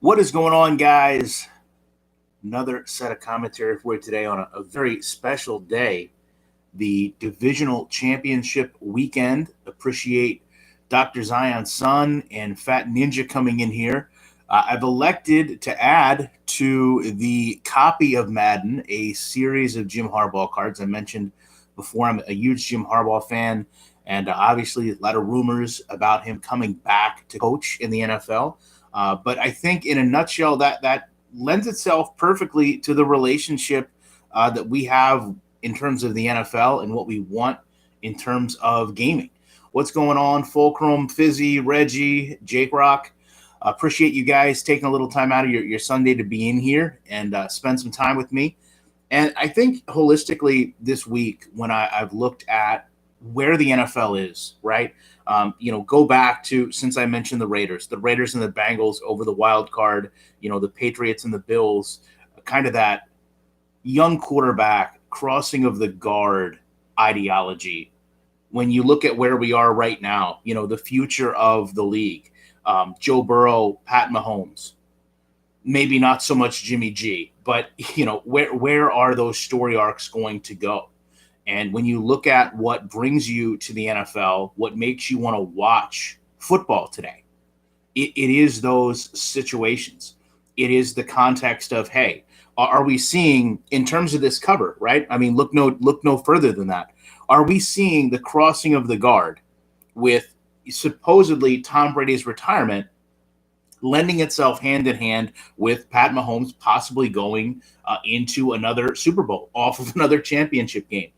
What is going on, guys? Another set of commentary for you today on a very special day, the divisional championship weekend. Appreciate Dr. Zion's son and Fat Ninja coming in here. I've elected to add to the copy of Madden a series of Jim Harbaugh cards. I mentioned before I'm a huge Jim Harbaugh fan, and obviously a lot of rumors about him coming back to coach in the NFL. But I think, in a nutshell, that lends itself perfectly to the relationship that we have in terms of the NFL and what we want in terms of gaming. What's going on, Fulcrum, Fizzy, Reggie, Jake Rock? Appreciate you guys taking a little time out of your Sunday to be in here and spend some time with me. And I think holistically this week, when I've looked at where the NFL is, right? Go back to, since I mentioned the Raiders and the Bengals over the wild card, the Patriots and the Bills, kind of that young quarterback crossing of the guard ideology. When you look at where we are right now, the future of the league, Joe Burrow, Pat Mahomes, maybe not so much Jimmy G, but where are those story arcs going to go? And when you look at what brings you to the NFL, what makes you want to watch football today, it is those situations. It is the context of, hey, are we seeing, in terms of this cover, right? I mean, look no further than that. Are we seeing the crossing of the guard with supposedly Tom Brady's retirement lending itself hand in hand with Pat Mahomes possibly going into another Super Bowl off of another championship game?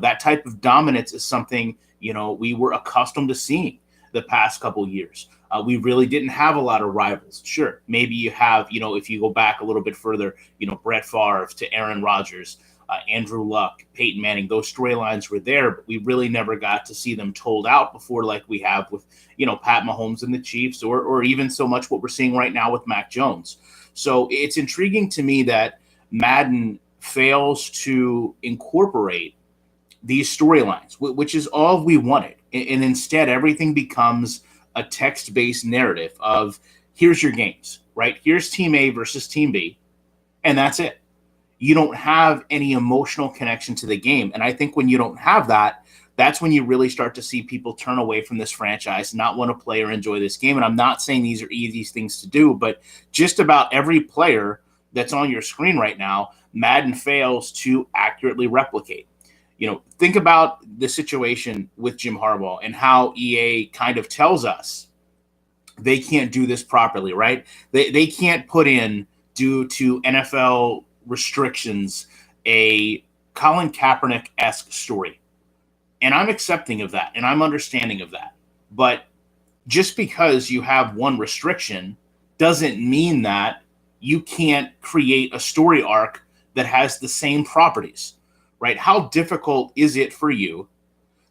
That type of dominance is something, we were accustomed to seeing the past couple years. We really didn't have a lot of rivals. Sure, maybe you have, if you go back a little bit further, Brett Favre to Aaron Rodgers, Andrew Luck, Peyton Manning, those storylines were there, but we really never got to see them told out before like we have with, Pat Mahomes and the Chiefs, or even so much what we're seeing right now with Mac Jones. So it's intriguing to me that Madden fails to incorporate these storylines, which is all we wanted. And instead, everything becomes a text-based narrative of, here's your games, right? Here's Team A versus Team B, and that's it. You don't have any emotional connection to the game. And I think when you don't have that, that's when you really start to see people turn away from this franchise, not want to play or enjoy this game. And I'm not saying these are easy things to do, but just about every player that's on your screen right now, Madden fails to accurately replicate. Think about the situation with Jim Harbaugh and how EA kind of tells us they can't do this properly, right? They can't put in, due to NFL restrictions, a Colin Kaepernick-esque story. And I'm accepting of that, and I'm understanding of that. But just because you have one restriction doesn't mean that you can't create a story arc that has the same properties, right? How difficult is it for you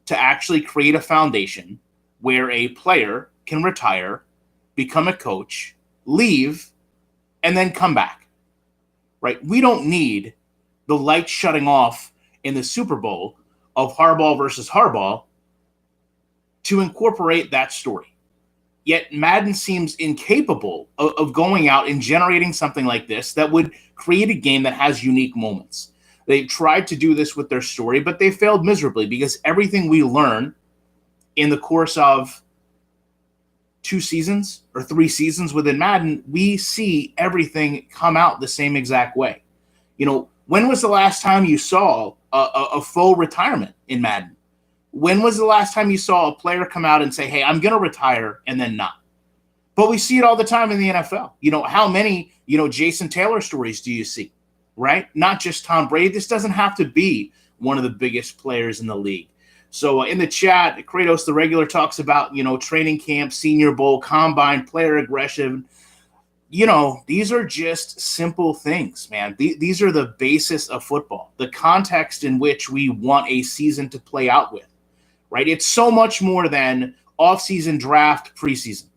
to actually create a foundation where a player can retire, become a coach, leave, and then come back, right? We don't need the lights shutting off in the Super Bowl of Harbaugh versus Harbaugh to incorporate that story. Yet Madden seems incapable of going out and generating something like this that would create a game that has unique moments. They tried to do this with their story, but they failed miserably because everything we learn in the course of 2 seasons or 3 seasons within Madden, we see everything come out the same exact way. When was the last time you saw a full retirement in Madden? When was the last time you saw a player come out and say, hey, I'm going to retire, and then not? But we see it all the time in the NFL. How many, Jason Taylor stories do you see, right? Not just Tom Brady. This doesn't have to be one of the biggest players in the league. So in the chat, Kratos, the regular, talks about, training camp, Senior Bowl, combine, player aggression. These are just simple things, man. These are the basis of football, the context in which we want a season to play out with, right? It's so much more than offseason, draft, preseason.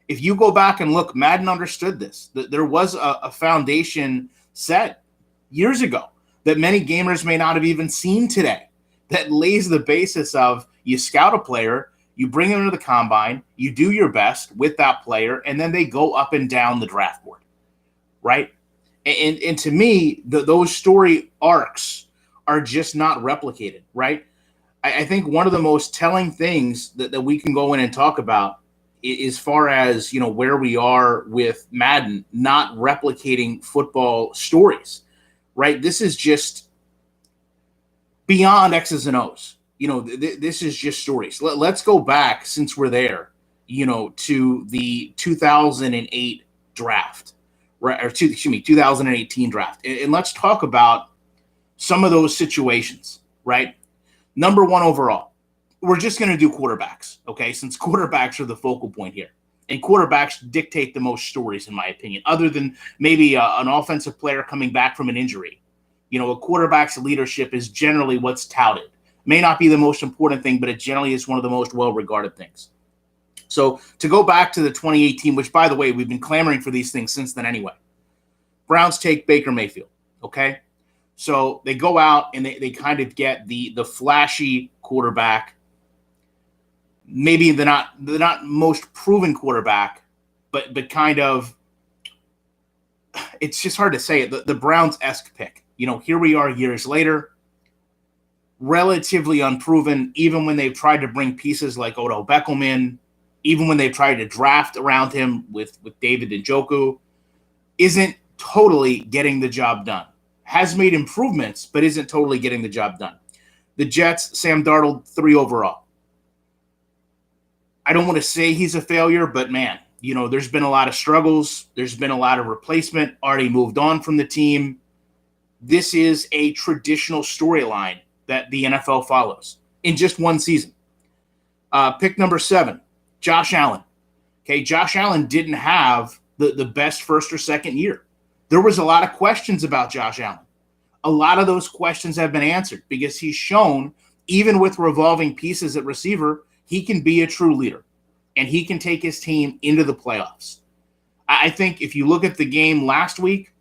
If you go back and look, Madden understood this. There was a foundation set years ago that many gamers may not have even seen today that lays the basis of, you scout a player, You bring them into the combine, you do your best with that player, and then they go up and down the draft board, right? And to me, those story arcs are just not replicated, right? I think one of the most telling things that we can go in and talk about as far as, where we are with Madden not replicating football stories, right? This is just beyond X's and O's. This is just stories. Let's go back, since we're there, to the 2008 draft, right? Or 2018 draft. And let's talk about some of those situations, right? Number one overall, we're just going to do quarterbacks, okay? Since quarterbacks are the focal point here. And quarterbacks dictate the most stories, in my opinion, other than maybe an offensive player coming back from an injury. A quarterback's leadership is generally what's touted. May not be the most important thing, but it generally is one of the most well-regarded things. So to go back to the 2018, which, by the way, we've been clamoring for these things since then anyway. Browns take Baker Mayfield, okay? So they go out and they kind of get the flashy quarterback. Maybe they're not most proven quarterback, but kind of, it's just hard to say it. The Browns-esque pick. Here we are years later, relatively unproven, even when they've tried to bring pieces like Odell Beckham in, even when they've tried to draft around him with David Njoku, isn't totally getting the job done. Has made improvements, but isn't totally getting the job done. The Jets, Sam Darnold, 3 overall. I don't want to say he's a failure, but man, there's been a lot of struggles. There's been a lot of replacement, already moved on from the team. This is a traditional storyline that the NFL follows in just one season. Pick number 7, Josh Allen. Okay, Josh Allen didn't have the best first or second year. There was a lot of questions about Josh Allen. A lot of those questions have been answered because he's shown, even with revolving pieces at receiver, he can be a true leader, and he can take his team into the playoffs. I think if you look at the game last week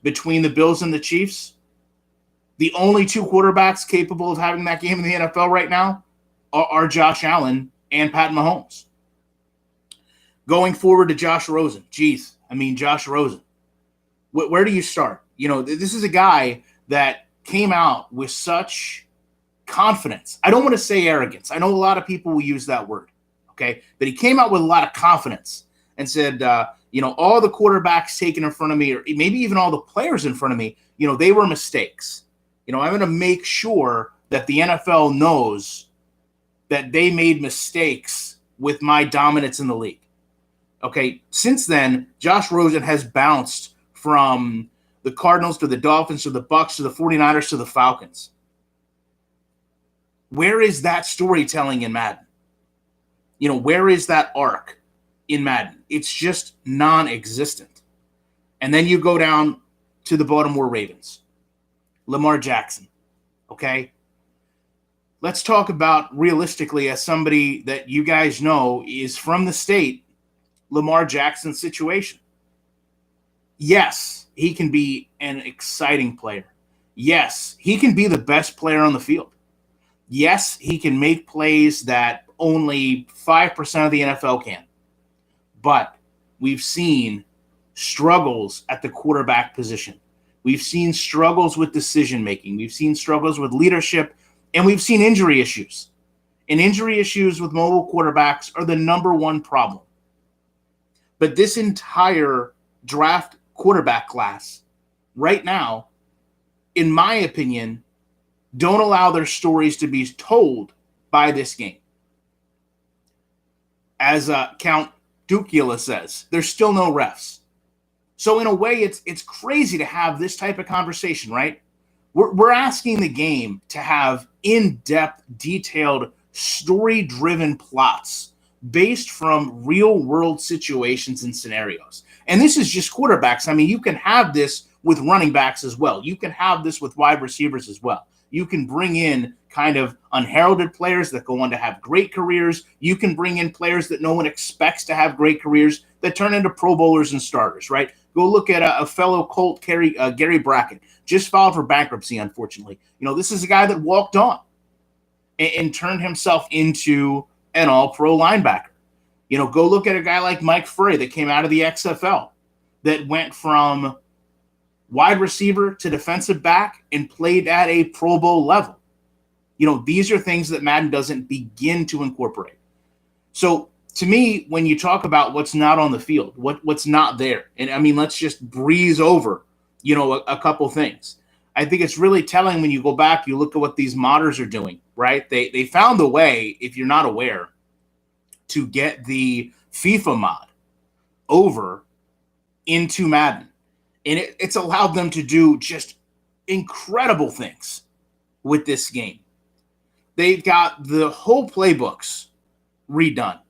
between the Bills and the Chiefs, the only 2 quarterbacks capable of having that game in the NFL right now are Josh Allen and Pat Mahomes. Going forward to Josh Rosen. Josh Rosen. Where do you start? This is a guy that came out with such confidence. I don't want to say arrogance. I know a lot of people will use that word, okay? But he came out with a lot of confidence and said, all the quarterbacks taken in front of me, or maybe even all the players in front of me, they were mistakes. I'm going to make sure that the NFL knows that they made mistakes with my dominance in the league. Okay, since then, Josh Rosen has bounced from the Cardinals to the Dolphins to the Bucs to the 49ers to the Falcons. Where is that storytelling in Madden? Where is that arc in Madden? It's just non-existent. And then you go down to the Baltimore Ravens. Lamar Jackson, okay? Let's talk about realistically, as somebody that you guys know is from the state, Lamar Jackson's situation. Yes, he can be an exciting player. Yes, he can be the best player on the field. Yes, he can make plays that only 5% of the NFL can. But we've seen struggles at the quarterback position. We've seen struggles with decision-making. We've seen struggles with leadership, and we've seen injury issues. And injury issues with mobile quarterbacks are the number one problem. But this entire draft quarterback class right now, in my opinion, don't allow their stories to be told by this game. As Count Dukula says, there's still no refs. So in a way, it's crazy to have this type of conversation, right? We're asking the game to have in-depth, detailed, story-driven plots based from real-world situations and scenarios. And this is just quarterbacks. You can have this with running backs as well. You can have this with wide receivers as well. You can bring in kind of unheralded players that go on to have great careers. You can bring in players that no one expects to have great careers that turn into Pro Bowlers and starters, right? Go look at a fellow Colt, Gary Brackett, just filed for bankruptcy, unfortunately. This is a guy that walked on and turned himself into an all-pro linebacker. Go look at a guy like Mike Frey that came out of the XFL that went from wide receiver to defensive back and played at a Pro Bowl level. These are things that Madden doesn't begin to incorporate. So to me, when you talk about what's not on the field, what's not there, and I mean, let's just breeze over, a couple things. I think it's really telling when you go back, you look at what these modders are doing, right? They found a way, if you're not aware, to get the FIFA mod over into Madden. And it's allowed them to do just incredible things with this game. They've got the whole playbooks redone.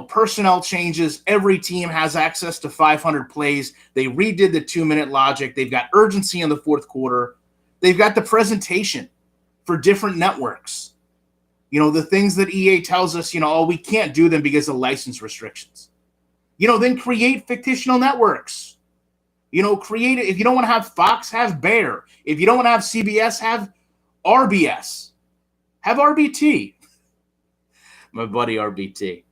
Personnel changes. Every team has access to 500 plays. They redid the 2-minute logic. They've got urgency in the fourth quarter. They've got the presentation for different networks. The things that EA tells us, we can't do them because of license restrictions. Then create fictional networks. Create it. If you don't want to have Fox, have Bear. If you don't want to have CBS, have RBS. Have RBT. My buddy RBT.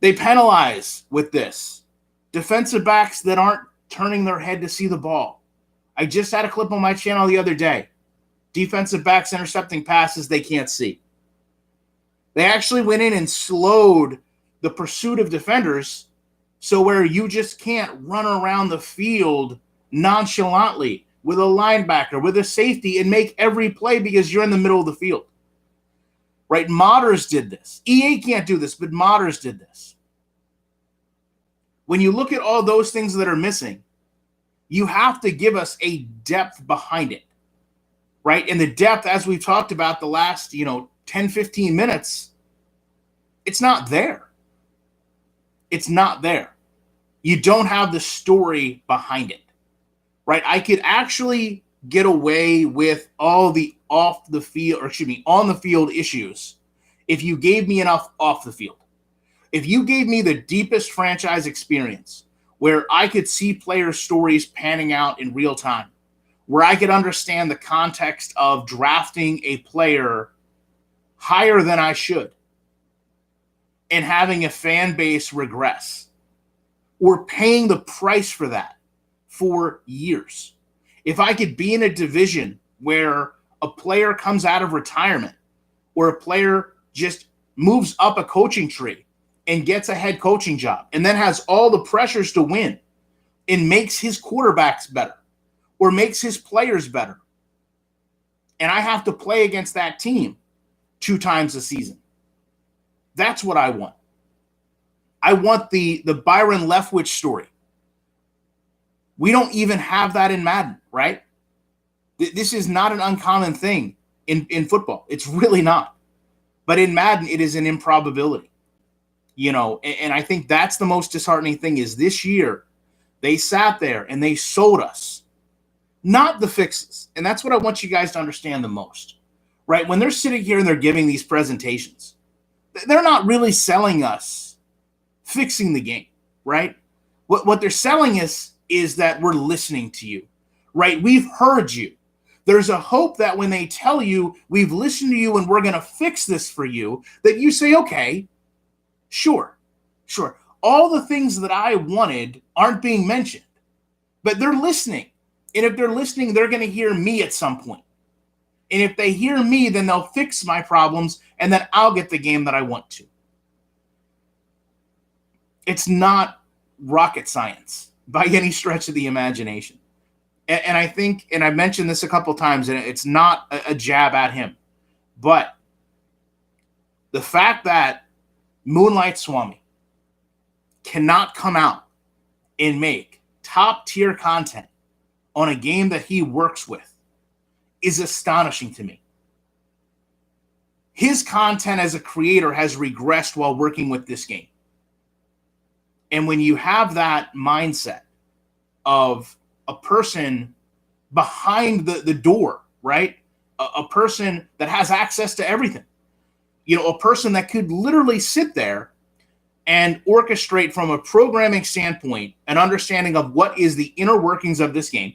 They penalize with this defensive backs that aren't turning their head to see the ball. I just had a clip on my channel the other day. Defensive backs intercepting passes they can't see. They actually went in and slowed the pursuit of defenders so where you just can't run around the field nonchalantly with a linebacker, with a safety, and make every play because you're in the middle of the field. Right? Modders did this. EA can't do this, but modders did this. When you look at all those things that are missing, you have to give us a depth behind it. Right? And the depth, as we've talked about the last, 10, 15 minutes, it's not there. It's not there. You don't have the story behind it. Right? I could actually get away with all the on the field issues if you gave me enough off the field. If you gave me the deepest franchise experience where I could see player stories panning out in real time, where I could understand the context of drafting a player higher than I should and having a fan base regress, or paying the price for that for years. If I could be in a division where a player comes out of retirement or a player just moves up a coaching tree and gets a head coaching job and then has all the pressures to win and makes his quarterbacks better or makes his players better, and I have to play against that team 2 times a season. That's what I want. I want the Byron Leftwich story. We don't even have that in Madden, right? This is not an uncommon thing in football. It's really not. But in Madden, it is an improbability. And I think that's the most disheartening thing is this year, they sat there and they sold us, not the fixes. And that's what I want you guys to understand the most, right? When they're sitting here and they're giving these presentations, they're not really selling us fixing the game, right? What they're selling us is that we're listening to you, right? We've heard you. There's a hope that when they tell you we've listened to you and we're going to fix this for you, that you say, okay, sure. All the things that I wanted aren't being mentioned, but they're listening. And if they're listening, they're going to hear me at some point. And if they hear me, then they'll fix my problems, and then I'll get the game that I want to. It's not rocket science by any stretch of the imagination. And I think, and I've mentioned this a couple times, and it's not a jab at him, but the fact that Moonlight Swami cannot come out and make top-tier content on a game that he works with is astonishing to me. His content as a creator has regressed while working with this game. And when you have that mindset of a person behind the door, right? A person that has access to everything. A person that could literally sit there and orchestrate from a programming standpoint an understanding of what is the inner workings of this game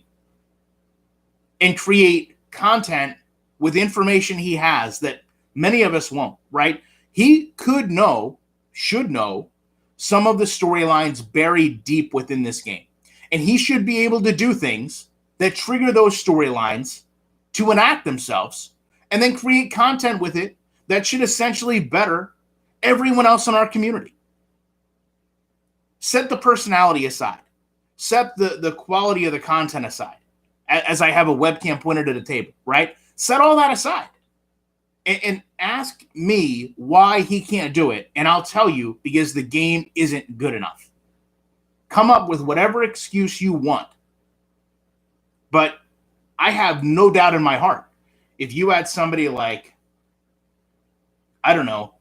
and create content with information he has that many of us won't, right? He should know some of the storylines buried deep within this game. And he should be able to do things that trigger those storylines to enact themselves and then create content with it that should essentially better everyone else in our community. Set the personality aside. Set the quality of the content aside. As I have a webcam pointed to the table, right? Set all that aside. And ask me why he can't do it, and I'll tell you, because the game isn't good enough. Come up with whatever excuse you want. But I have no doubt in my heart, if you had somebody like, I don't know,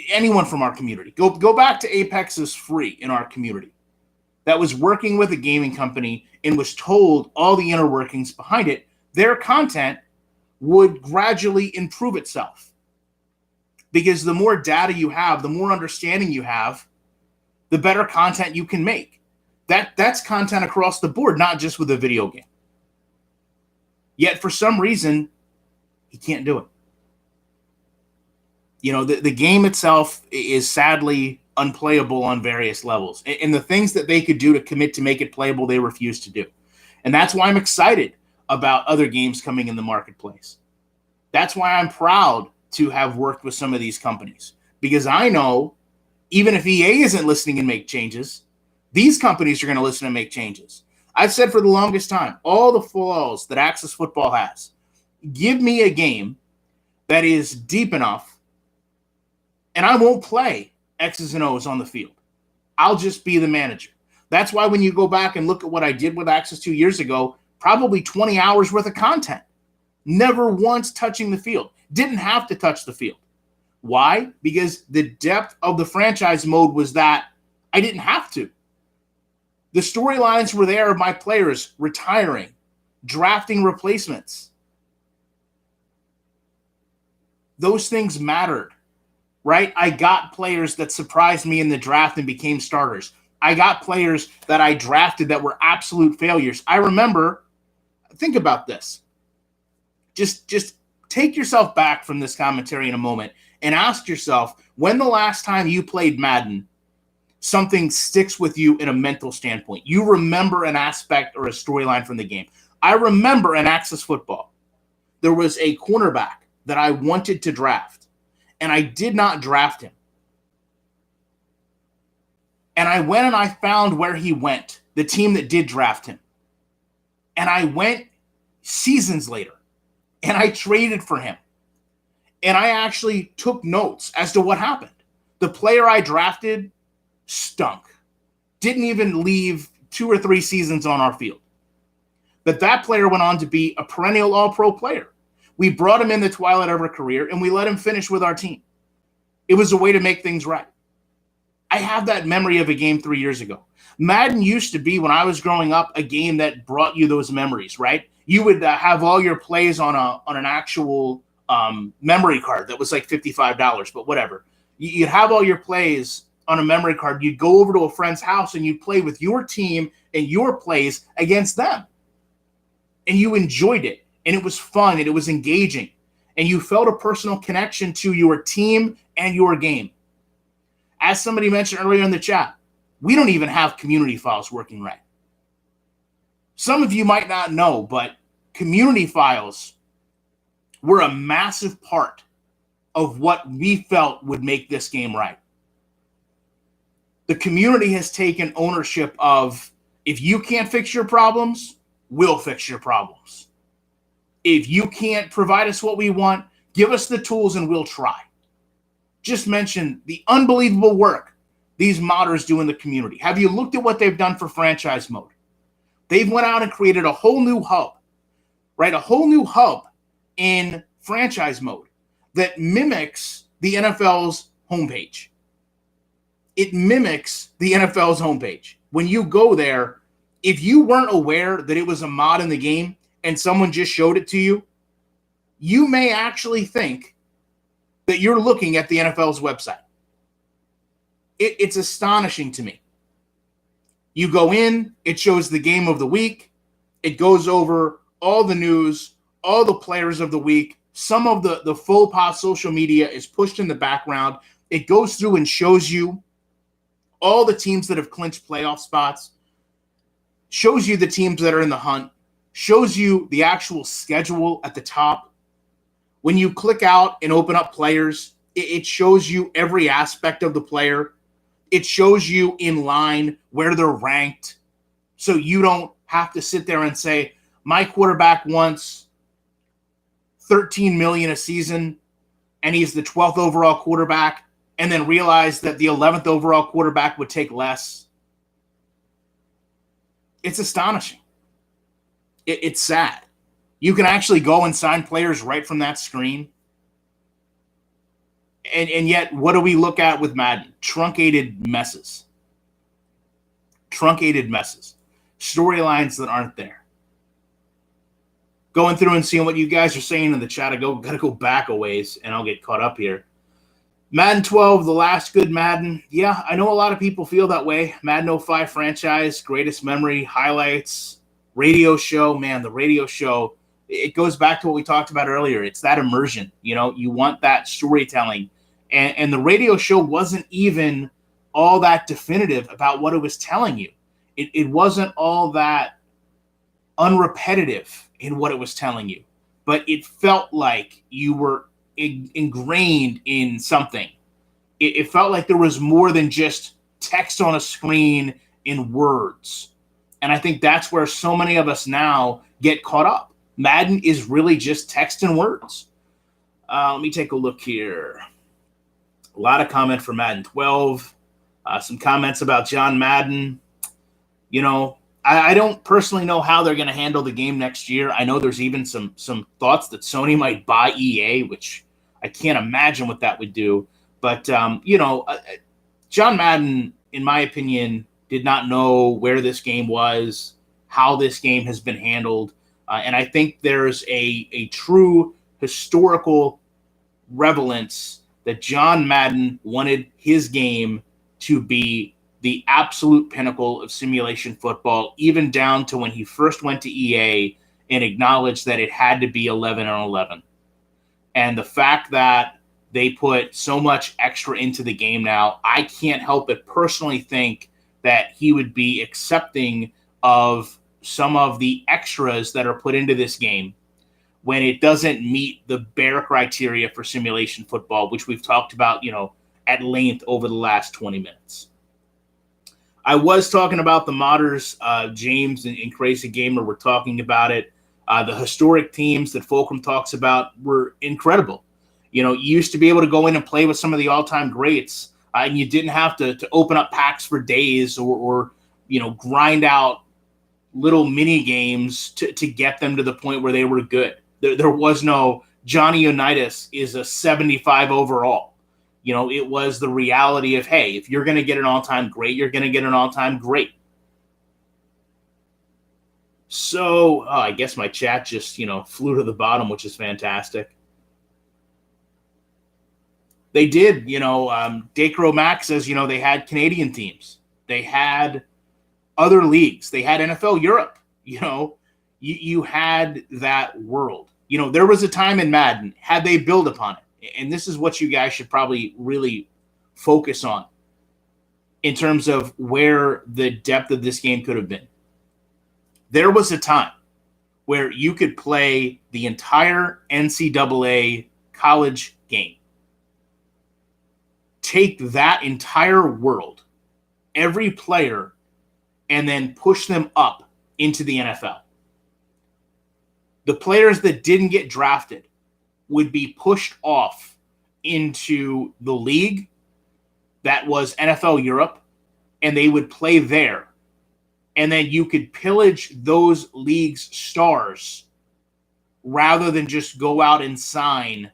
anyone from our community, go back to Apex's Free in our community, that was working with a gaming company and was told all the inner workings behind it, their content would gradually improve itself. Because the more data you have, the more understanding you have, the better content you can make. That's content across the board, not just with a video game. Yet for some reason, he can't do it. You know, the game itself is sadly unplayable on various levels. And the things that they could do to commit to make it playable, they refuse to do. And that's why I'm excited about other games coming in the marketplace. That's why I'm proud to have worked with some of these companies. Because I know, even if EA isn't listening and make changes, these companies are going to listen and make changes. I've said for the longest time, all the flaws that Access Football has, give me a game that is deep enough, and I won't play X's and O's on the field. I'll just be the manager. That's why when you go back and look at what I did with Access 2 years ago, probably 20 hours worth of content. Never once touching the field. Didn't have to touch the field. Why? Because the depth of the franchise mode was that I didn't have to. The storylines were there of my players retiring, drafting replacements. Those things mattered, right? I got players that surprised me in the draft and became starters. I got players that I drafted that were absolute failures. I remember, think about this. Just take yourself back from this commentary in a moment and ask yourself, when the last time you played Madden, something sticks with you in a mental standpoint. You remember an aspect or a storyline from the game. I remember in Access Football, there was a cornerback that I wanted to draft, and I did not draft him. And I went and I found where he went, the team that did draft him. And I went seasons later, and I traded for him. And I actually took notes as to what happened. The player I drafted stunk. Didn't even leave 2 or 3 seasons on our field. But that player went on to be a perennial all-pro player. We brought him in the twilight of our career, and we let him finish with our team. It was a way to make things right. I have that memory of a game 3 years ago. Madden used to be, when I was growing up, a game that brought you those memories, right? You would have all your plays on an actual memory card that was like $55, but whatever. You'd have all your plays on a memory card. You'd go over to a friend's house and you'd play with your team and your plays against them. And you enjoyed it. And it was fun and it was engaging. And you felt a personal connection to your team and your game. As somebody mentioned earlier in the chat, we don't even have community files working right. Some of you might not know, but community files were a massive part of what we felt would make this game right. The community has taken ownership of, if you can't fix your problems, we'll fix your problems. If you can't provide us what we want, give us the tools and we'll try. Just mention the unbelievable work these modders do in the community. Have you looked at what they've done for franchise mode? They've went out and created a whole new hub, right? A whole new hub in franchise mode that mimics the NFL's homepage. It mimics the NFL's homepage. When you go there, if you weren't aware that it was a mod in the game and someone just showed it to you, you may actually think that you're looking at the NFL's website. It's astonishing to me. You go in, it shows the game of the week. It goes over all the news, all the players of the week, some of the faux pas social media is pushed in the background. It goes through and shows you all the teams that have clinched playoff spots, shows you the teams that are in the hunt, shows you the actual schedule at the top. When you click out and open up players, it shows you every aspect of the player. It shows you in line where they're ranked. So you don't have to sit there and say, my quarterback wants $13 million a season and he's the 12th overall quarterback, and then realize that the 11th overall quarterback would take less. It's astonishing. It's sad. You can actually go and sign players right from that screen. And yet, what do we look at with Madden? Truncated messes. Truncated messes. Storylines that aren't there. Going through and seeing what you guys are saying in the chat, I got to go back a ways, and I'll get caught up here. Madden 12, the last good Madden. Yeah, I know a lot of people feel that way. Madden 05 franchise, greatest memory, highlights, radio show. Man, the radio show, it goes back to what we talked about earlier. It's that immersion. You know, you want that storytelling. And the radio show wasn't even all that definitive about what it was telling you. It wasn't all that unrepetitive in what it was telling you. But it felt like you were ingrained in something. It felt like there was more than just text on a screen in words. And I think that's where so many of us now get caught up. Madden is really just text and words. Let me take a look here. A lot of comment for Madden 12. Some comments about John Madden. You know, I don't personally know how they're going to handle the game next year. I know there's even some thoughts that Sony might buy EA, which I can't imagine what that would do. But, you know, John Madden, in my opinion, did not know where this game was, how this game has been handled. And I think there's a true historical relevance that John Madden wanted his game to be the absolute pinnacle of simulation football, even down to when he first went to EA and acknowledged that it had to be 11 on 11. And the fact that they put so much extra into the game now, I can't help but personally think that he would be accepting of some of the extras that are put into this game when it doesn't meet the bare criteria for simulation football, which we've talked about, you know, at length over the last 20 minutes. I was talking about the modders. James and Crazy Gamer were talking about it. The historic teams that Fulcrum talks about were incredible. You know, you used to be able to go in and play with some of the all-time greats, and you didn't have to open up packs for days or you know, grind out little mini games to get them to the point where they were good. There was no Johnny Unitas is a 75 overall. You know, it was the reality of, hey, if you're going to get an all-time great, you're going to get an all-time great. So, I guess my chat just, you know, flew to the bottom, which is fantastic. They did, you know, Dacro Max says, you know, they had Canadian teams. They had other leagues. They had NFL Europe. You know, you had that world. You know, there was a time in Madden, had they built upon it, and this is what you guys should probably really focus on in terms of where the depth of this game could have been. There was a time where you could play the entire NCAA college game, take that entire world, every player, and then push them up into the NFL. The players that didn't get drafted would be pushed off into the league that was NFL Europe, and they would play there. And then you could pillage those leagues' stars rather than just go out and sign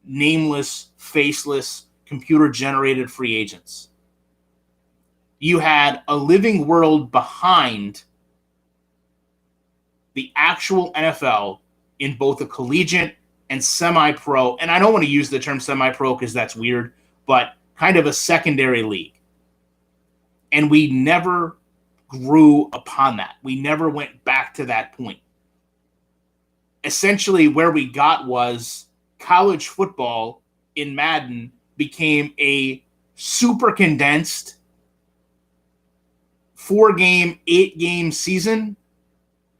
nameless, faceless, computer-generated free agents. You had a living world behind the actual NFL in both a collegiate and semi-pro, and I don't want to use the term semi-pro because that's weird, but kind of a secondary league. And we never grew upon that. We never went back to that point. essentially where we got was college football in Madden became a super condensed 4-game, 8-game season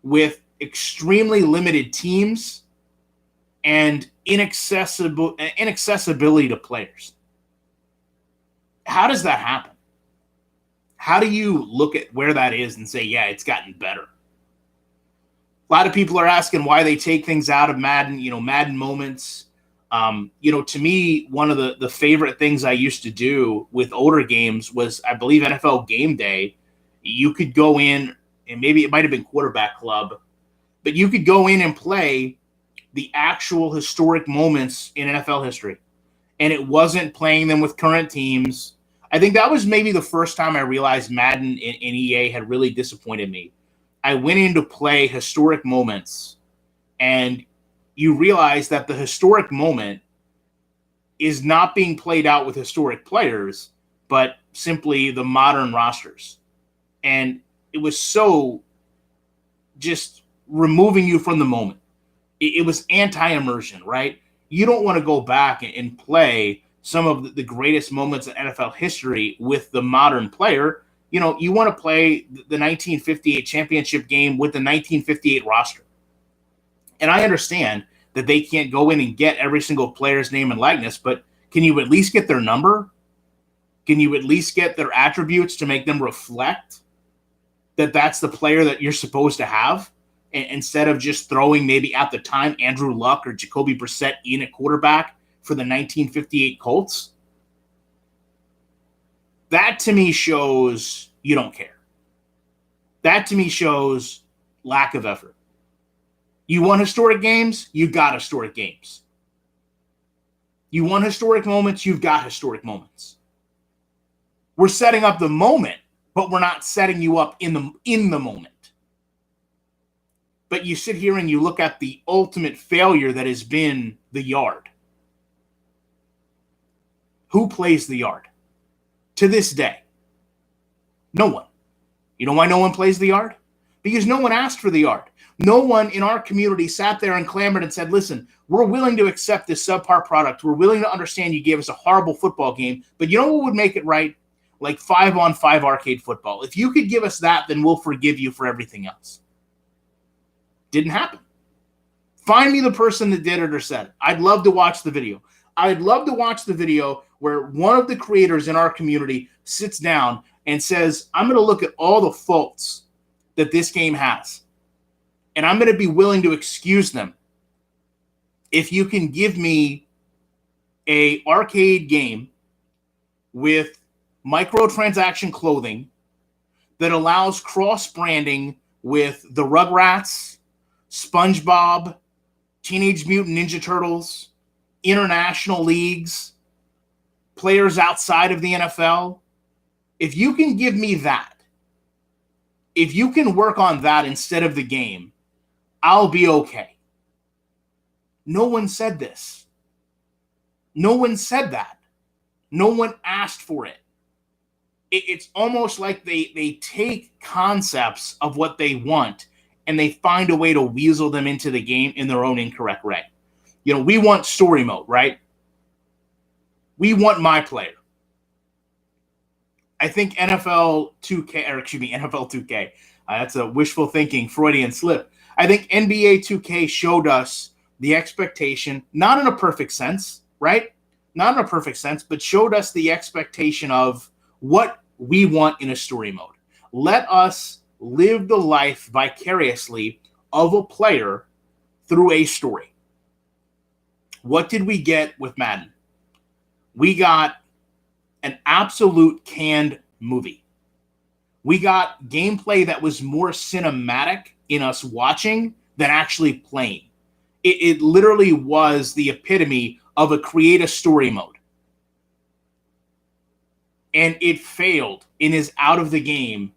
with extremely limited teams and inaccessibility to players. How does that happen? How do you look at where that is and say, yeah, it's gotten better? A lot of people are asking why they take things out of Madden, Madden moments. To me, one of the favorite things I used to do with older games was, I believe, NFL Game Day. You could go in, and maybe it might have been Quarterback Club, but you could go in and play the actual historic moments in NFL history. And it wasn't playing them with current teams. I think that was maybe the first time I realized Madden and EA had really disappointed me. I went in to play historic moments, and you realize that the historic moment is not being played out with historic players, but simply the modern rosters. And it was so just removing you from the moment. It was anti-immersion, right? You don't want to go back and play some of the greatest moments in NFL history with the modern player. You want to play the 1958 championship game with the 1958 roster. And I understand that they can't go in and get every single player's name and likeness, but can you at least get their number? Can you at least get their attributes to make them reflect that that's the player that you're supposed to have? Instead of just throwing maybe at the time Andrew Luck or Jacoby Brissett in at quarterback for the 1958 Colts. That to me shows you don't care. That to me shows lack of effort. You want historic games? You got historic games. You want historic moments? You've got historic moments. We're setting up the moment, but we're not setting you up in the moment. But you sit here and you look at the ultimate failure that has been the yard. Who plays the yard? To this day, no one. You know why no one plays the yard? Because no one asked for the yard. No one in our community sat there and clamored and said, listen, we're willing to accept this subpar product. We're willing to understand you gave us a horrible football game, but you know what would make it right? Like 5-on-5 arcade football. If you could give us that, then we'll forgive you for everything else. Didn't happen. Find me the person that did it or said it. I'd love to watch the video. I'd love to watch the video where one of the creators in our community sits down and says, I'm going to look at all the faults that this game has, and I'm going to be willing to excuse them if you can give me a arcade game with microtransaction clothing that allows cross-branding with the Rugrats, SpongeBob, Teenage Mutant Ninja Turtles, international leagues, players outside of the NFL. If you can give me that, if you can work on that instead of the game, I'll be okay. No one said this. No one said that. No one asked for it. It's almost like they take concepts of what they want and they find a way to weasel them into the game in their own incorrect way. We want story mode, right? We want my player. I think NFL 2K, that's a wishful thinking, Freudian slip. I think NBA 2K showed us the expectation, not in a perfect sense, right? Not in a perfect sense, but showed us the expectation of what we want in a story mode. Let us live the life vicariously of a player through a story. What did we get with Madden? We got an absolute canned movie. We got gameplay that was more cinematic in us watching than actually playing. It literally was the epitome of a create a story mode. And it failed and is out of the game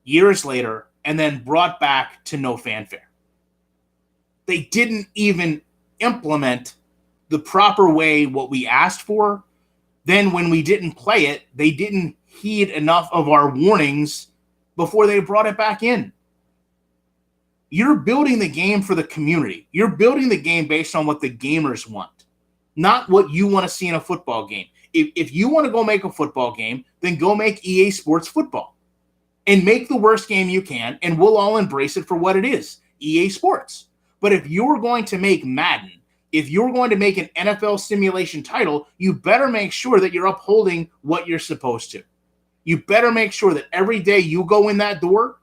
years later and then brought back to no fanfare. They didn't even implement the proper way what we asked for. Then when we didn't play it, they didn't heed enough of our warnings before they brought it back in. You're building the game for the community. You're building the game based on what the gamers want, not what you want to see in a football game. If you want to go make a football game, then go make EA Sports Football and make the worst game you can, and we'll all embrace it for what it is, EA Sports. But if you're going to make Madden, if you're going to make an NFL simulation title, you better make sure that you're upholding what you're supposed to. You better make sure that every day you go in that door,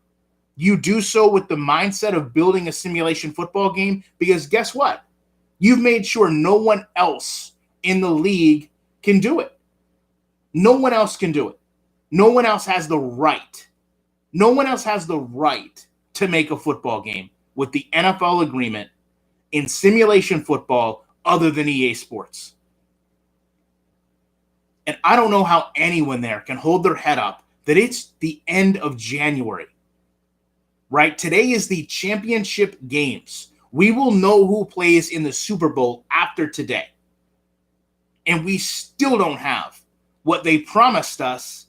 you do so with the mindset of building a simulation football game, because guess what? You've made sure no one else in the league can do it. No one else can do it. No one else has the right. No one else has the right to make a football game with the NFL agreement in simulation football other than EA Sports. And I don't know how anyone there can hold their head up that it's the end of January. Right? Today is the championship games. We will know who plays in the Super Bowl after today. And we still don't have what they promised us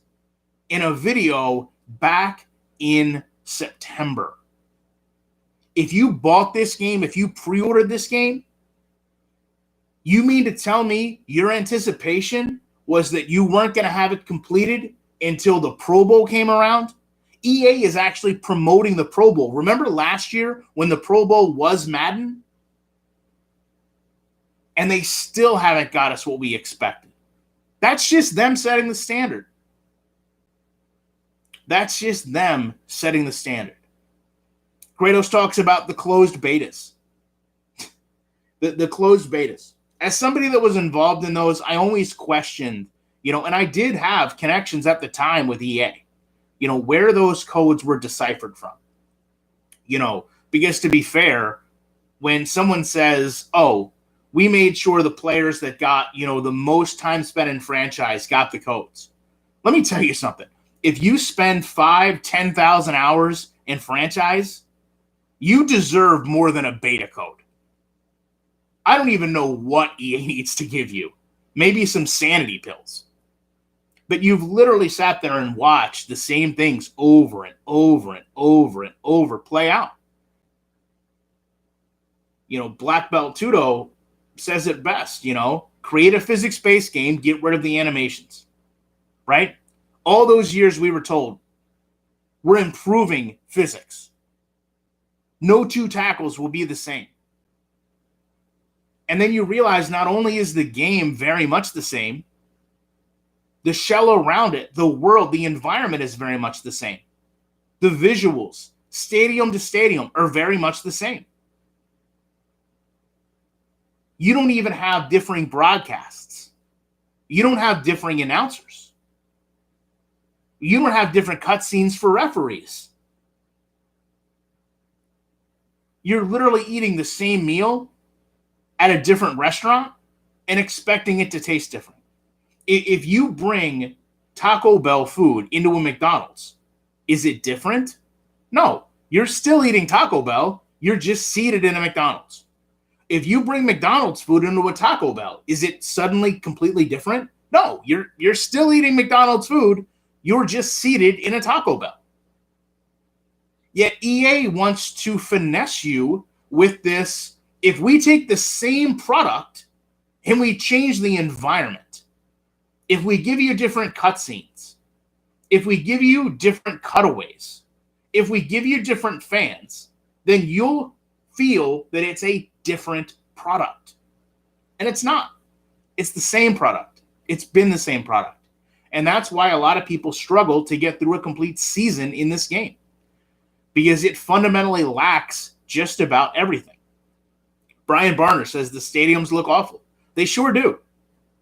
in a video back in September. If you bought this game, if you pre-ordered this game, you mean to tell me your anticipation was that you weren't going to have it completed until the Pro Bowl came around? EA is actually promoting the Pro Bowl. Remember last year when the Pro Bowl was Madden? And they still haven't got us what we expected. That's just them setting the standard. That's just them setting the standard. Kratos talks about the closed betas. The closed betas. As somebody that was involved in those, I always questioned, and I did have connections at the time with EA, where those codes were deciphered from. Because to be fair, when someone says, oh, we made sure the players that got, the most time spent in franchise got the codes. Let me tell you something. If you spend 10,000 hours in franchise, you deserve more than a beta code. I don't even know what EA needs to give you. Maybe some sanity pills. But you've literally sat there and watched the same things over and over and over and over play out. Black Belt Tudo says it best, create a physics-based game, get rid of the animations, right? All those years we were told, we're improving physics. No two tackles will be the same. And then you realize not only is the game very much the same, the shell around it, the world, the environment is very much the same. The visuals, stadium to stadium, are very much the same. You don't even have differing broadcasts. You don't have differing announcers. You don't have different cutscenes for referees. You're literally eating the same meal at a different restaurant and expecting it to taste different. If you bring Taco Bell food into a McDonald's, is it different? No, you're still eating Taco Bell. You're just seated in a McDonald's. If you bring McDonald's food into a Taco Bell, is it suddenly completely different? No, you're still eating McDonald's food. You're just seated in a Taco Bell. Yet EA wants to finesse you with this. If we take the same product and we change the environment, if we give you different cutscenes, if we give you different cutaways, if we give you different fans, then you'll feel that it's a different product. And it's not. It's the same product. It's been the same product. And that's why a lot of people struggle to get through a complete season in this game, because it fundamentally lacks just about everything. Brian Barner says the stadiums look awful. They sure do.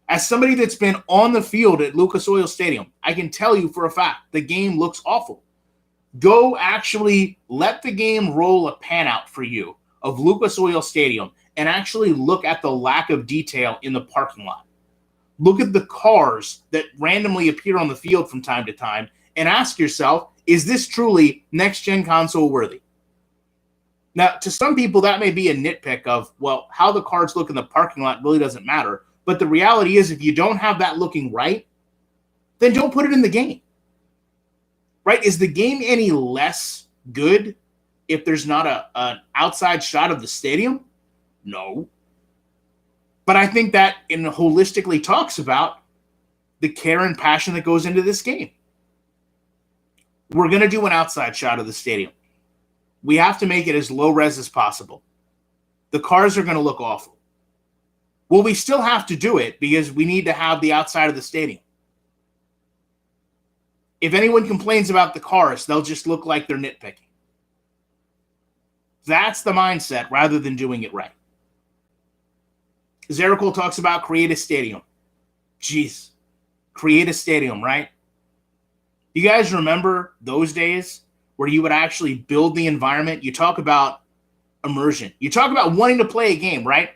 As somebody that's been on the field at Lucas Oil Stadium, I can tell you for a fact the game looks awful. Go actually let the game roll a pan out for you of Lucas Oil Stadium and actually look at the lack of detail in the parking lot. Look at the cars that randomly appear on the field from time to time and ask yourself, is this truly next-gen console worthy? Now, to some people, that may be a nitpick of, well, how the cars look in the parking lot really doesn't matter. But the reality is, if you don't have that looking right, then don't put it in the game. Right? Is the game any less good if there's not an outside shot of the stadium? No. But I think that holistically talks about the care and passion that goes into this game. We're going to do an outside shot of the stadium. We have to make it as low res as possible. The cars are going to look awful. Well, we still have to do it because we need to have the outside of the stadium. If anyone complains about the cars, they'll just look like they're nitpicking. That's the mindset rather than doing it right. Zerical talks about create a stadium. Jeez, create a stadium, right? You guys remember those days where you would actually build the environment? You talk about immersion. You talk about wanting to play a game, right?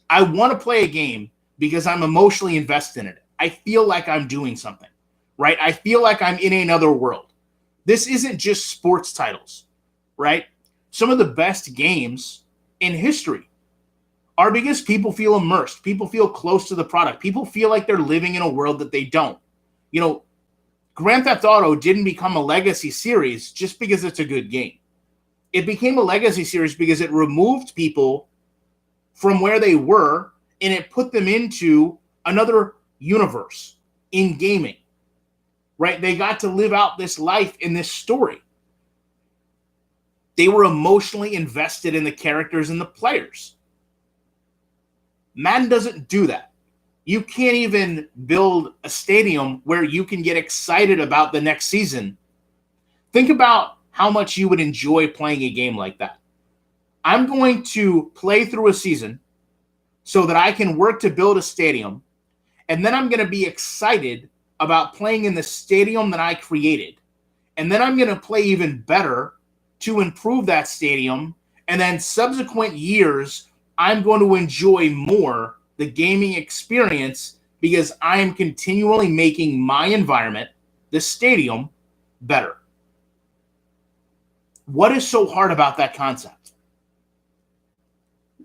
I want to play a game because I'm emotionally invested in it. I feel like I'm doing something, right? I feel like I'm in another world. This isn't just sports titles, right? Some of the best games in history are because people feel immersed. People feel close to the product. People feel like they're living in a world that they don't. You know, Grand Theft Auto didn't become a legacy series just because it's a good game. It became a legacy series because it removed people from where they were and it put them into another universe in gaming, right? They got to live out this life in this story. They were emotionally invested in the characters and the players. Madden doesn't do that. You can't even build a stadium where you can get excited about the next season. Think about how much you would enjoy playing a game like that. I'm going to play through a season so that I can work to build a stadium, and then I'm going to be excited about playing in the stadium that I created. And then I'm going to play even better to improve that stadium, and then subsequent years, I'm going to enjoy more the gaming experience because I am continually making my environment, the stadium, better. What is so hard about that concept?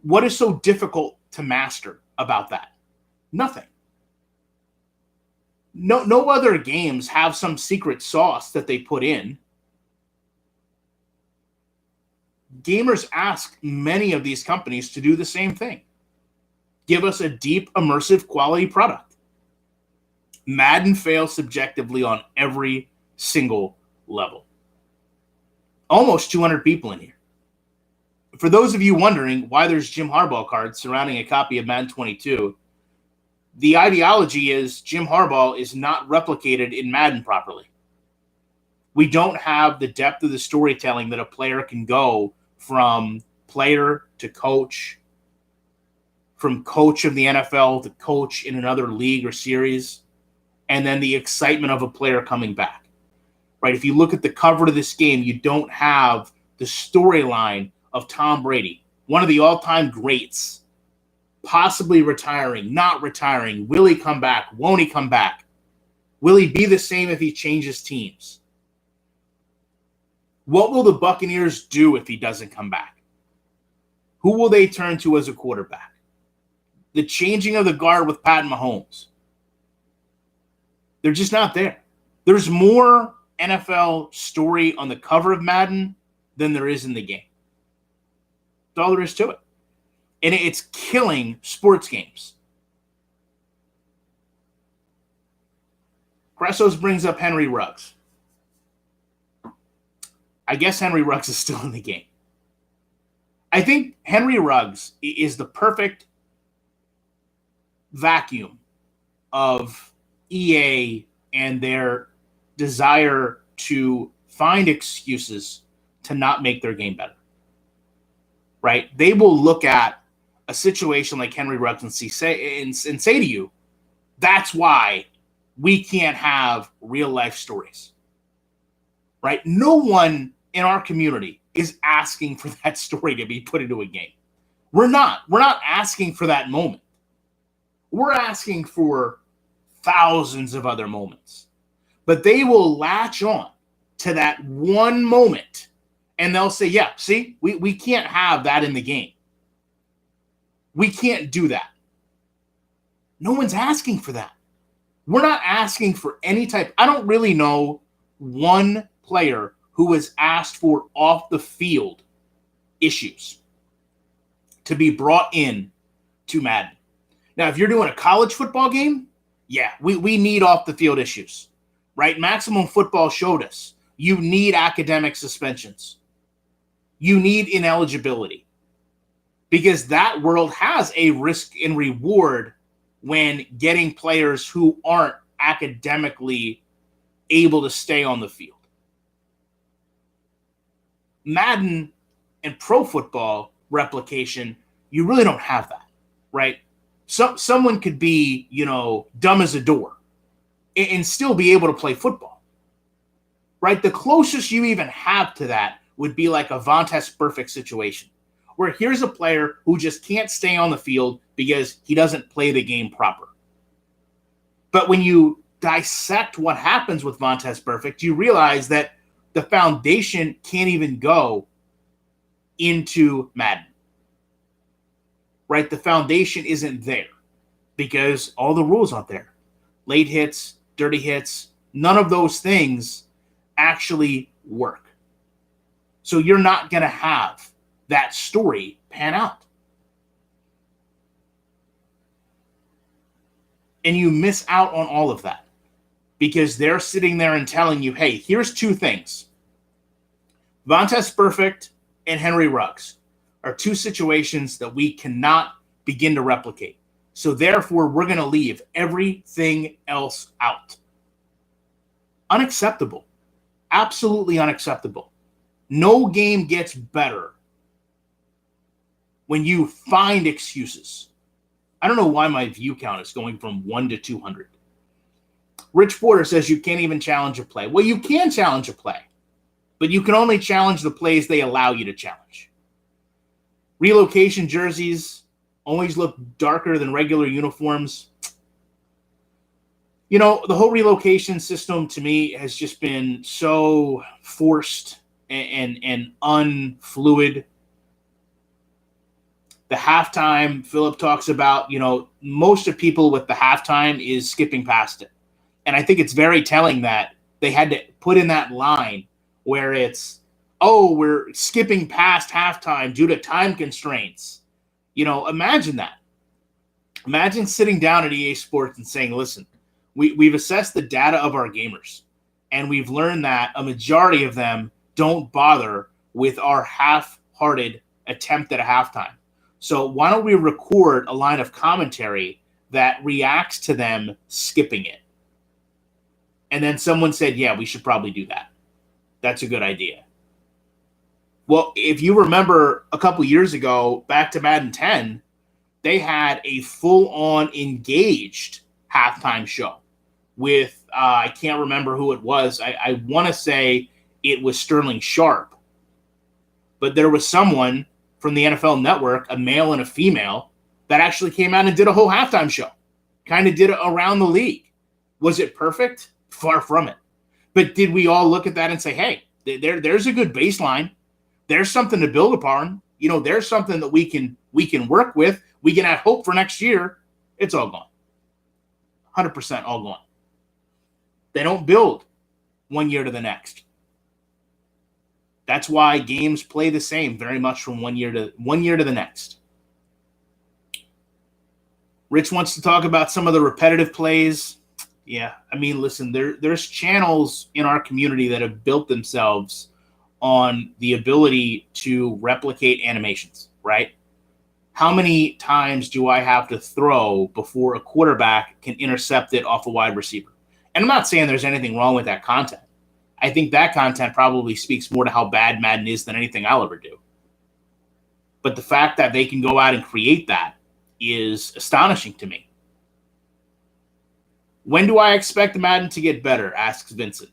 What is so difficult to master about that? Nothing. No other games have some secret sauce that they put in. Gamers ask many of these companies to do the same thing. Give us a deep, immersive, quality product. Madden fails subjectively on every single level. Almost 200 people in here. For those of you wondering why there's Jim Harbaugh cards surrounding a copy of Madden 22, the ideology is Jim Harbaugh is not replicated in Madden properly. We don't have the depth of the storytelling that a player can go from player to coach, from coach of the NFL to coach in another league or series, and then the excitement of a player coming back, right? If you look at the cover of this game, you don't have the storyline of Tom Brady, one of the all-time greats, possibly retiring, not retiring. Will he come back? Won't he come back? Will he be the same if he changes teams? What will the Buccaneers do if he doesn't come back? Who will they turn to as a quarterback? The changing of the guard with Pat Mahomes. They're just not there. There's more NFL story on the cover of Madden than there is in the game. That's all there is to it. And it's killing sports games. Cressos brings up Henry Ruggs. I guess Henry Ruggs is still in the game. I think Henry Ruggs is the perfect vacuum of EA and their desire to find excuses to not make their game better. Right? They will look at a situation like Henry Ruggs and say to you, that's why we can't have real life stories. Right? No one in our community is asking for that story to be put into a game. We're not asking for that moment. We're asking for thousands of other moments. But they will latch on to that one moment and they'll say, yeah, see, we can't have that in the game. We can't do that. No one's asking for that. We're not asking for any type. I don't really know one player who was asked for off the field issues to be brought in to Madden. Now, if you're doing a college football game, yeah, we need off the field issues, right? Maximum Football showed us you need academic suspensions. You need ineligibility, because that world has a risk and reward when getting players who aren't academically able to stay on the field. Madden and pro football replication, you really don't have that, right? Someone could be, dumb as a door and still be able to play football, right? The closest you even have to that would be like a Vontaze Burfict situation, where here's a player who just can't stay on the field because he doesn't play the game proper. But when you dissect what happens with Vontaze Burfict, you realize that the foundation can't even go into Madden, right? The foundation isn't there because all the rules aren't there. Late hits, dirty hits, none of those things actually work. So you're not going to have that story pan out. And you miss out on all of that because they're sitting there and telling you, hey, here's two things. Vontaze Burfict and Henry Ruggs are two situations that we cannot begin to replicate. So therefore, we're going to leave everything else out. Unacceptable. Absolutely unacceptable. No game gets better when you find excuses. I don't know why my view count is going from 1 to 200. Rich Porter says you can't even challenge a play. Well, you can challenge a play, but you can only challenge the plays they allow you to challenge. Relocation jerseys always look darker than regular uniforms. The whole relocation system to me has just been so forced and unfluid. The halftime, Philip talks about, most of people with the halftime is skipping past it. And I think it's very telling that they had to put in that line where it's, we're skipping past halftime due to time constraints. Imagine that. Imagine sitting down at EA Sports and saying, listen, we've assessed the data of our gamers, and we've learned that a majority of them don't bother with our half-hearted attempt at a halftime. So why don't we record a line of commentary that reacts to them skipping it? And then someone said, yeah, we should probably do that. That's a good idea. Well, if you remember a couple years ago, back to Madden 10, they had a full-on engaged halftime show with, I can't remember who it was. I want to say it was Sterling Sharp. But there was someone from the NFL Network, a male and a female, that actually came out and did a whole halftime show. Kind of did it around the league. Was it perfect? Far from it. But did we all look at that and say, hey, there's a good baseline. There's something to build upon. There's something that we can work with. We can have hope for next year. It's all gone. 100% all gone. They don't build 1 year to the next. That's why games play the same very much from one year to the next. Rich wants to talk about some of the repetitive plays. Yeah, listen, there's channels in our community that have built themselves on the ability to replicate animations, right? How many times do I have to throw before a quarterback can intercept it off a wide receiver? And I'm not saying there's anything wrong with that content. I think that content probably speaks more to how bad Madden is than anything I'll ever do. But the fact that they can go out and create that is astonishing to me. When do I expect Madden to get better? Asks Vincent.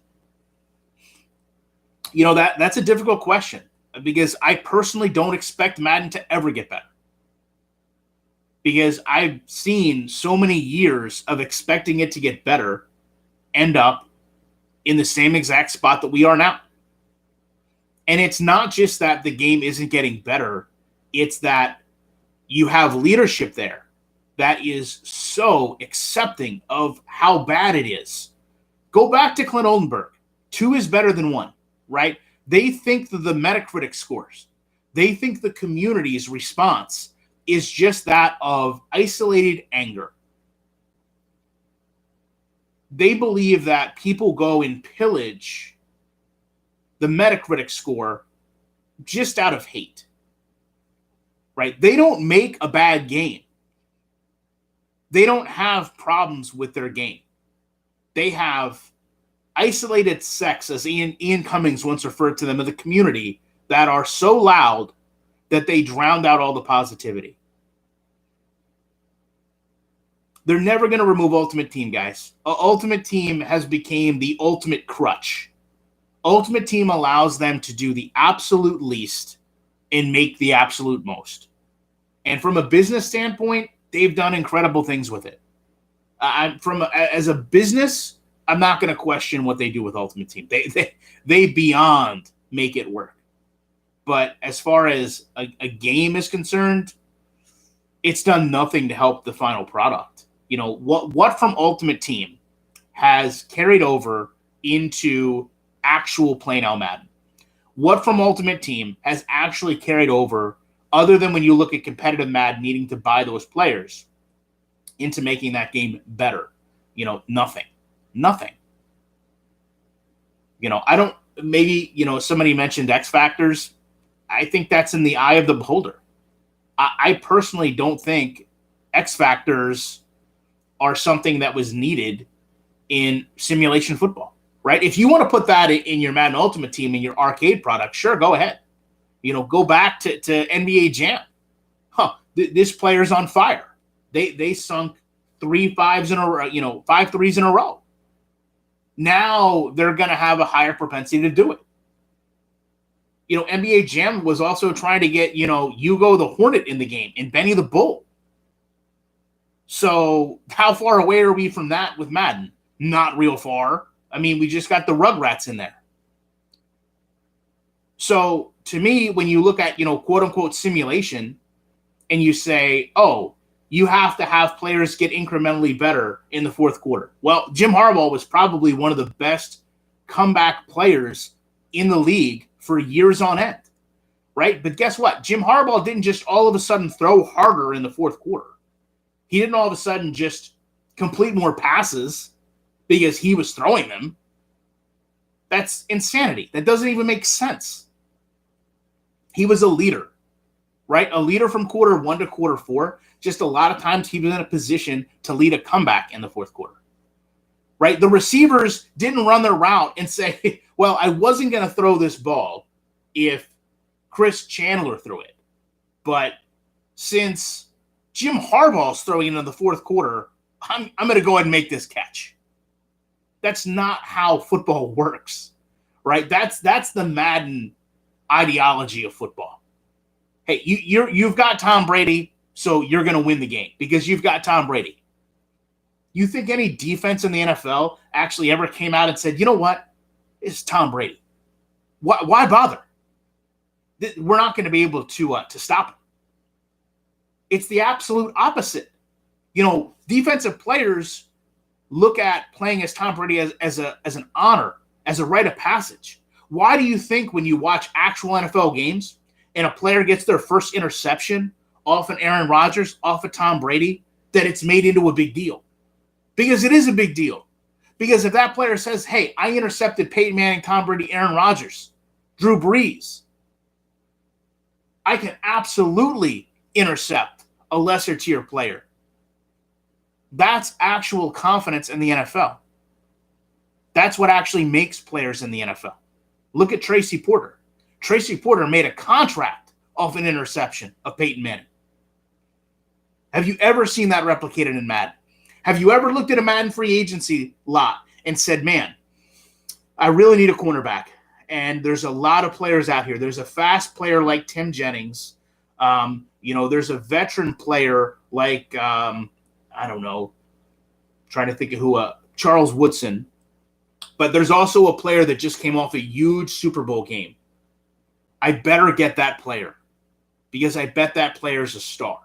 That's a difficult question because I personally don't expect Madden to ever get better. Because I've seen so many years of expecting it to get better end up in the same exact spot that we are now. And it's not just that the game isn't getting better. It's that you have leadership there that is so accepting of how bad it is. Go back to Clint Oldenburg. 2 is better than 1, right? They think that the Metacritic scores. They think the community's response is just that of isolated anger. They believe that people go and pillage the Metacritic score just out of hate, right? They don't make a bad game. They don't have problems with their game. They have isolated sects, as Ian Cummings once referred to them, of the community that are so loud that they drowned out all the positivity. They're never going to remove Ultimate Team, guys. Ultimate Team has become the ultimate crutch. Ultimate Team allows them to do the absolute least and make the absolute most. And from a business standpoint, they've done incredible things with it. As a business, I'm not going to question what they do with Ultimate Team. They beyond make it work. But as far as a game is concerned, it's done nothing to help the final product. You know, what from Ultimate Team has carried over into actual plain out Madden? What from Ultimate Team has actually carried over, other than when you look at competitive Madden needing to buy those players, into making that game better? You know, nothing. You know, somebody mentioned X Factors. I think that's in the eye of the beholder. I personally don't think X Factors are something that was needed in simulation football, right? If you want to put that in your Madden Ultimate Team, in your arcade product, sure, go ahead. You know, go back to NBA Jam. This player's on fire. They sunk 3 5s in a row, 5 3s in a row. Now they're going to have a higher propensity to do it. You know, NBA Jam was also trying to get, Hugo the Hornet in the game and Benny the Bull. So how far away are we from that with Madden? Not real far. I mean, we just got the Rugrats in there. So to me, when you look at, quote unquote simulation, and you say, oh, you have to have players get incrementally better in the fourth quarter. Well, Jim Harbaugh was probably one of the best comeback players in the league for years on end, right? But guess what? Jim Harbaugh didn't just all of a sudden throw harder in the fourth quarter. He didn't all of a sudden just complete more passes because he was throwing them. That's insanity. That doesn't even make sense. He was a leader, right? A leader from quarter 1 to quarter 4. Just a lot of times he was in a position to lead a comeback in the fourth quarter, right? The receivers didn't run their route and say, well, I wasn't going to throw this ball if Chris Chandler threw it. But since Jim Harbaugh's throwing into the fourth quarter, I'm going to go ahead and make this catch. That's not how football works, right? That's the Madden ideology of football. Hey, you've got Tom Brady, so you're going to win the game because you've got Tom Brady. You think any defense in the NFL actually ever came out and said, you know what? It's Tom Brady. Why bother? We're not going to be able to stop him. It's the absolute opposite. Defensive players look at playing as Tom Brady as an honor, as a rite of passage. Why do you think when you watch actual NFL games and a player gets their first interception off an Aaron Rodgers, off of Tom Brady, that it's made into a big deal? Because it is a big deal. Because if that player says, hey, I intercepted Peyton Manning, Tom Brady, Aaron Rodgers, Drew Brees, I can absolutely intercept a lesser tier player. That's actual confidence in the NFL. That's what actually makes players in the NFL. Look at Tracy Porter. Tracy Porter made a contract off an interception of Peyton Manning. Have you ever seen that replicated in Madden? Have you ever looked at a Madden free agency lot and said, man, I really need a cornerback? And there's a lot of players out here. There's a fast player like Tim Jennings. There's a veteran player like, trying to think of who, Charles Woodson. But there's also a player that just came off a huge Super Bowl game. I better get that player because I bet that player is a star.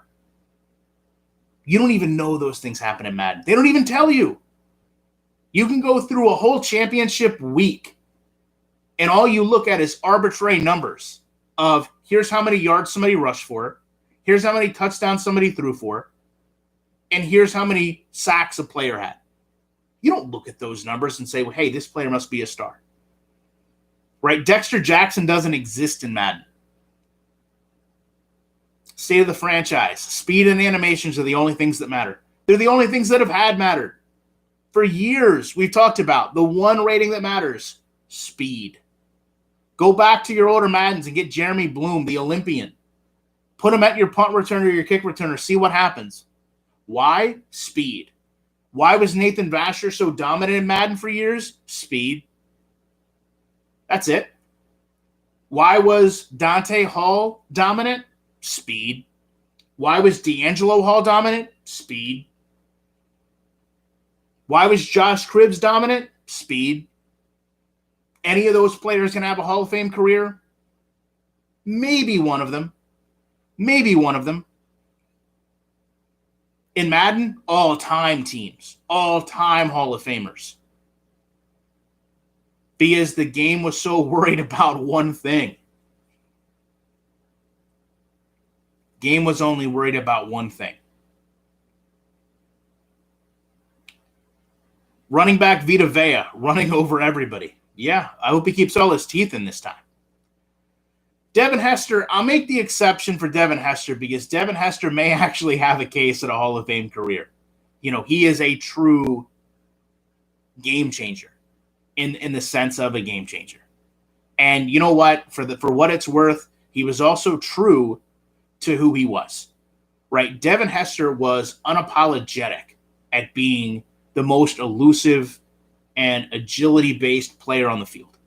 You don't even know those things happen in Madden. They don't even tell you. You can go through a whole championship week and all you look at is arbitrary numbers of Here's how many yards somebody rushed for. Here's how many touchdowns somebody threw for. And here's how many sacks a player had. You don't look at those numbers and say, well, hey, this player must be a star. Right? Dexter Jackson doesn't exist in Madden. State of the franchise. Speed and animations are the only things that matter. They're the only things that have had mattered. For years, we've talked about the one rating that matters, speed. Go back to your older Maddens and get Jeremy Bloom, the Olympian. Put him at your punt returner or your kick returner. See what happens. Why? Speed. Why was Nathan Vasher so dominant in Madden for years? Speed. That's it. Why was Dante Hall dominant? Speed. Why was D'Angelo Hall dominant? Speed. Why was Josh Cribbs dominant? Speed. Any of those players can have a Hall of Fame career? Maybe one of them. Maybe one of them. In Madden, all-time teams, all-time Hall of Famers. Because the game was so worried about one thing. Game was only worried about one thing. Running back Vita Vea, running over everybody. Yeah, I hope he keeps all his teeth in this time. Devin Hester, I'll make the exception for Devin Hester because Devin Hester may actually have a case at a Hall of Fame career. You know, he is a true game changer in the sense of a game changer. And you know what? For what it's worth, he was also true to who he was. Right? Devin Hester was unapologetic at being the most elusive and agility-based player on the field.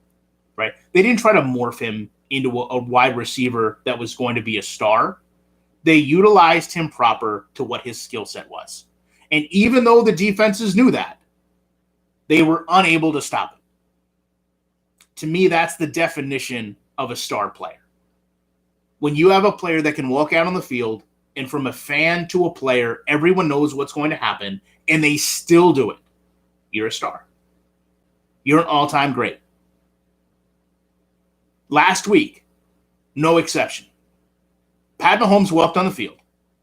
Right? They didn't try to morph him into a wide receiver that was going to be a star. They utilized him proper to what his skill set was. And even though the defenses knew that, they were unable to stop him. To me, that's the definition of a star player. When you have a player that can walk out on the field, and from a fan to a player, everyone knows what's going to happen, and they still do it, you're a star. You're an all-time great. Last week, no exception. Pat Mahomes walked on the field,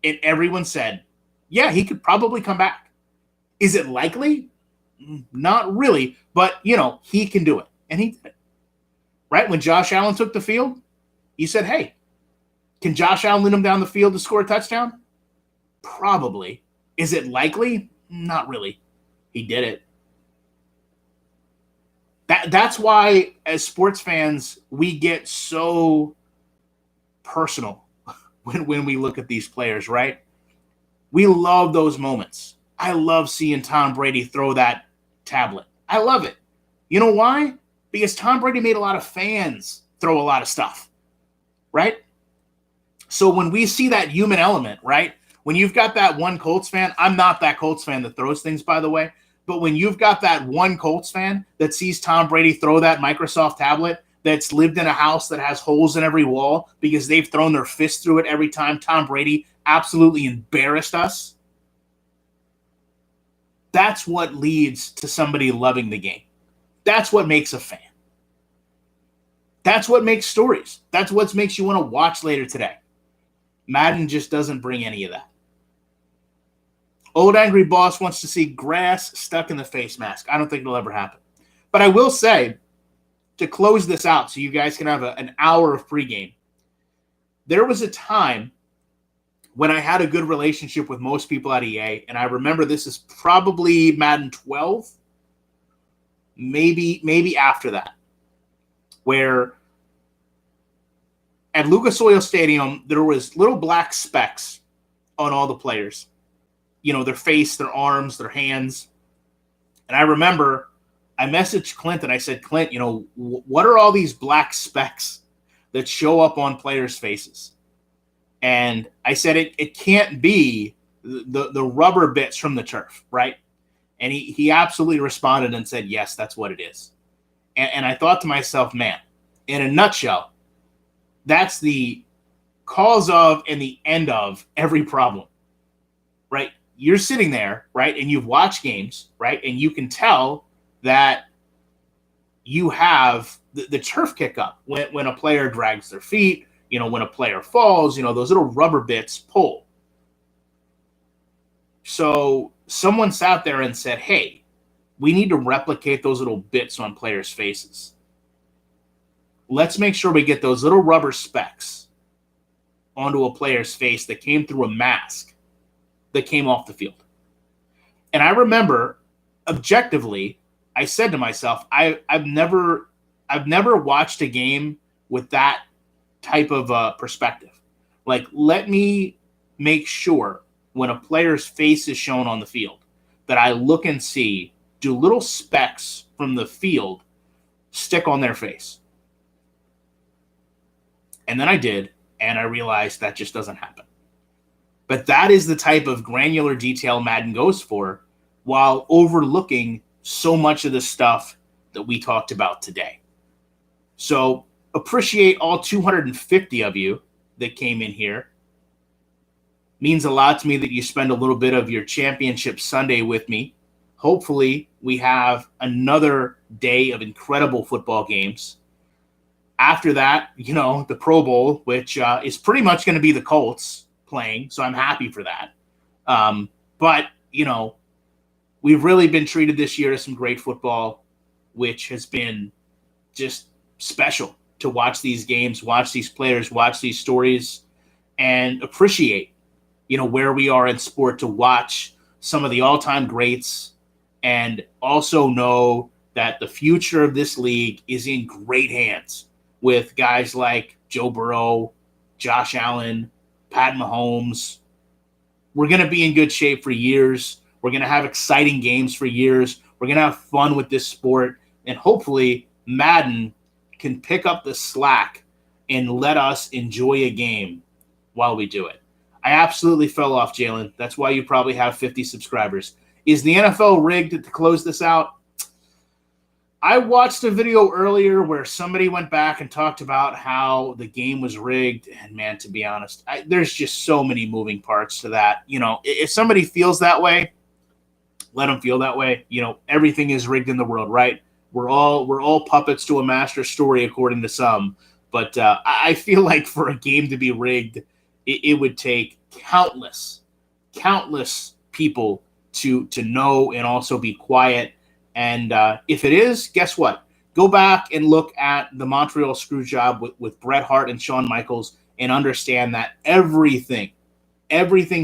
and everyone said, yeah, he could probably come back. Is it likely? Not really, but, you know, he can do it. And he did it. Right? When Josh Allen took the field, you said, hey, can Josh Allen lead him down the field to score a touchdown? Probably. Is it likely? Not really. He did it. That's why, as sports fans, we get so personal when we look at these players, right? We love those moments. I love seeing Tom Brady throw that tablet. I love it. You know why? Because Tom Brady made a lot of fans throw a lot of stuff, right? So when we see that human element, right? When you've got that one Colts fan, I'm not that Colts fan that throws things, by the way, but when you've got that one Colts fan that sees Tom Brady throw that Microsoft tablet that's lived in a house that has holes in every wall because they've thrown their fist through it every time Tom Brady absolutely embarrassed us, that's what leads to somebody loving the game. That's what makes a fan. That's what makes stories. That's what makes you want to watch later today. Madden just doesn't bring any of that. Old Angry Boss wants to see grass stuck in the face mask. I don't think it'll ever happen. But I will say, to close this out so you guys can have an hour of pregame, there was a time when I had a good relationship with most people at EA, and I remember this is probably Madden 12, maybe after that, where at Lucas Oil Stadium, there was little black specks on all the players. You know, their face, their arms, their hands. And I remember I messaged Clint and I said, Clint, you know, what are all these black specks that show up on players' faces? And I said, it can't be the rubber bits from the turf, right? And he absolutely responded and said, yes, that's what it is. And I thought to myself, man, in a nutshell, that's the cause of and the end of every problem, right? You're sitting there, right, and you've watched games, right, and you can tell that you have the turf kick up when a player drags their feet, when a player falls, those little rubber bits pull. So someone sat there and said, hey, we need to replicate those little bits on players' faces. Let's make sure we get those little rubber specks onto a player's face that came through a mask that came off the field. And I remember, objectively, I said to myself, I've never watched a game with that type of perspective. Like, let me make sure when a player's face is shown on the field that I look and see, do little specks from the field stick on their face? And then I did, and I realized that just doesn't happen. But that is the type of granular detail Madden goes for, while overlooking so much of the stuff that we talked about today. So appreciate all 250 of you that came in here. Means a lot to me that you spend a little bit of your championship Sunday with me. Hopefully we have another day of incredible football games. After that, the Pro Bowl, which is pretty much going to be the Colts playing, so I'm happy for that. But we've really been treated this year to some great football, which has been just special to watch these games, watch these players, watch these stories, and appreciate, where we are in sport, to watch some of the all-time greats and also know that the future of this league is in great hands with guys like Joe Burrow, Josh Allen, Pat Mahomes. We're going to be in good shape for years. We're going to have exciting games for years. We're going to have fun with this sport. And hopefully Madden can pick up the slack and let us enjoy a game while we do it. I absolutely fell off, Jalen. That's why you probably have 50 subscribers. Is the NFL rigged to close this out? I watched a video earlier where somebody went back and talked about how the game was rigged. And man, to be honest, there's just so many moving parts to that. If somebody feels that way, let them feel that way. Everything is rigged in the world, right? We're all puppets to a master story, according to some. But I feel like for a game to be rigged, it would take countless people to know and also be quiet. And if it is, guess what? Go back and look at the Montreal Screwjob with Bret Hart and Shawn Michaels and understand that everything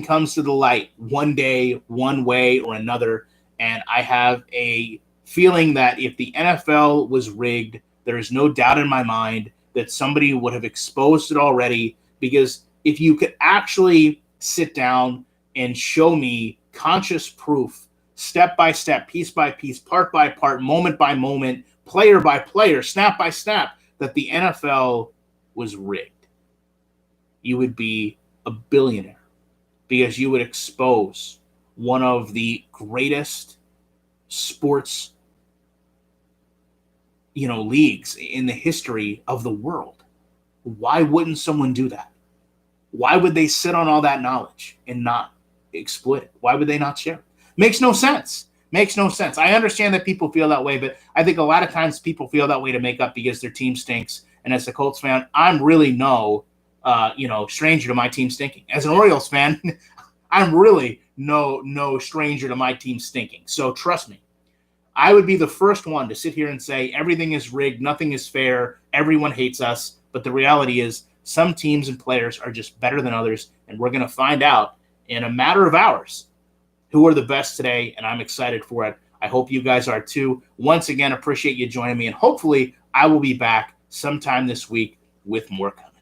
comes to the light one day, one way or another. And I have a feeling that if the NFL was rigged, there is no doubt in my mind that somebody would have exposed it already, because if you could actually sit down and show me conscious proof, step by step, piece by piece, part by part, moment by moment, player by player, snap by snap, that the NFL was rigged, you would be a billionaire, because you would expose one of the greatest sports leagues in the history of the world. Why wouldn't someone do that? Why would they sit on all that knowledge and not exploit it? Why would they not share it? Makes no sense. I understand that people feel that way, but I think a lot of times people feel that way to make up because their team stinks. And as a Colts fan, I'm really no stranger to my team stinking. As an Orioles fan, I'm really no stranger to my team stinking. So trust me, I would be the first one to sit here and say everything is rigged, nothing is fair, everyone hates us. But the reality is some teams and players are just better than others, and we're going to find out in a matter of hours who are the best today, and I'm excited for it. I hope you guys are too. Once again, appreciate you joining me, and hopefully I will be back sometime this week with more content.